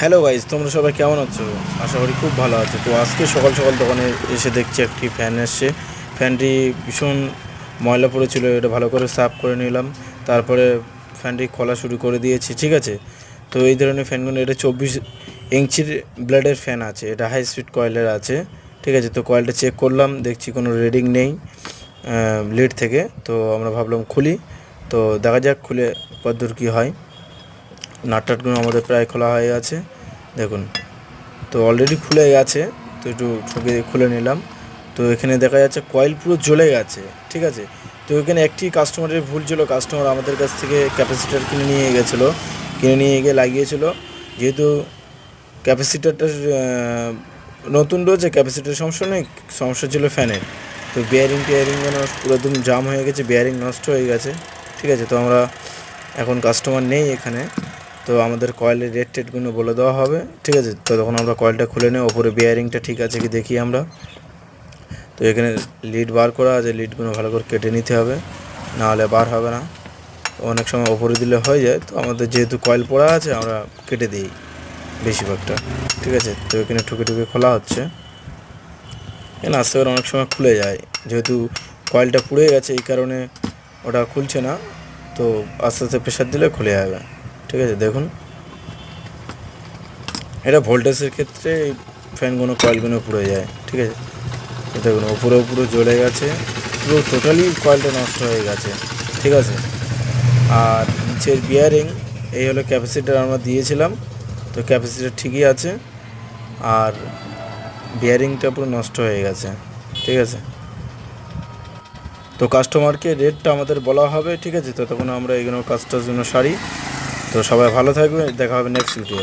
Hello guys, তোমরা সবাই কেমন আছো? আশা করি খুব ভালো আছো। তো আজকে সকাল সকাল দোকানে এসে দেখছি একটি ফ্যান এসছে। ফ্যানটি ভীষণ ময়লা পড়েছিল, এটা ভালো করে সাফ করে নিলাম। তারপরে ফ্যানটি খোলা শুরু করে দিয়েছি, ঠিক আছে। তো এই ধরনের ফ্যানগুলো, এটা 24 ইঞ্চির ব্লেডের ফ্যান আছে, এটা হাই স্পিড কয়েলের আছে, ঠিক আছে। তো কয়েলটা চেক করলাম, দেখছি কোনো রিডিং নেই লিড থেকে। তো আমরা ভাবলাম খুলি, তো দেখা যাক খুলে কতদূর কী হয়। নাটটাটগুলো আমাদের প্রায় খোলা হয়ে গেছে, দেখুন। তো অলরেডি খুলে গেছে, তো একটু ঠুকে খুলে নিলাম। তো এখানে দেখা যাচ্ছে কয়েল পুরো জ্বলে গেছে, ঠিক আছে। তো এখানে একটি কাস্টমারের ভুল ছিল, কাস্টমার আমাদের কাছ থেকে ক্যাপাসিটার কিনে নিয়ে গেছিলো, কিনে নিয়ে গিয়ে লাগিয়েছিল। যেহেতু ক্যাপাসিটারটা নতুন রয়েছে, ক্যাপাসিটার সমস্যা নেই, সমস্যা ছিল ফ্যানের। তো বিয়ারিং টিয়ারিং যেন পুরো একদম জাম হয়ে গেছে, বিয়ারিং নষ্ট হয়ে গেছে, ঠিক আছে। তো আমরা এখন কাস্টমার নেই এখানে, তো আমাদের কয়েলের রেট টেটগুলো বলে দেওয়া হবে, ঠিক আছে। তো তখন আমরা কয়েলটা খুলে নিই, ওপরে বিয়ারিংটা ঠিক আছে কি দেখি আমরা। তো এখানে লিড বার করা আছে, লিডগুলো ভালো করে কেটে নিতে হবে, নাহলে বার হবে না। অনেক সময় ওপরে দিলে হয়ে যায়, তো আমাদের যেহেতু কয়েল পড়া আছে আমরা কেটে দিই বেশিরভাগটা, ঠিক আছে। তো এখানে ঠুকে ঠুকে খোলা হচ্ছে, এখানে আস্তে করে অনেক সময় খুলে যায়, যেহেতু কয়েলটা পুড়ে গেছে এই কারণে ওটা খুলছে না। তো আস্তে আস্তে প্রেশার দিলে খুলে যাবে, ঠিক আছে। দেখুন, এটা ভোল্টেজের ক্ষেত্রে এই ফ্যানগুলো কয়েলগুলো পুড়ে যায়, ঠিক আছে। দেখুন উপরে পুরো জ্বলে গেছে, পুরো টোটালি কয়েলটা নষ্ট হয়ে গেছে, ঠিক আছে। আর নিচের বিয়ারিং, এই হলো ক্যাপাসিটার আমরা দিয়েছিলাম, তো ক্যাপাসিটার ঠিকই আছে, আর বিয়ারিংটা পুরো নষ্ট হয়ে গেছে, ঠিক আছে। তো কাস্টমারকে রেটটা আমাদের বলা হবে, ঠিক আছে। তো তখন আমরা এইগুলো কাজটার জন্য সারি। তো সবাই ভালো থাকবে, দেখা হবে নেক্সট ভিডিও।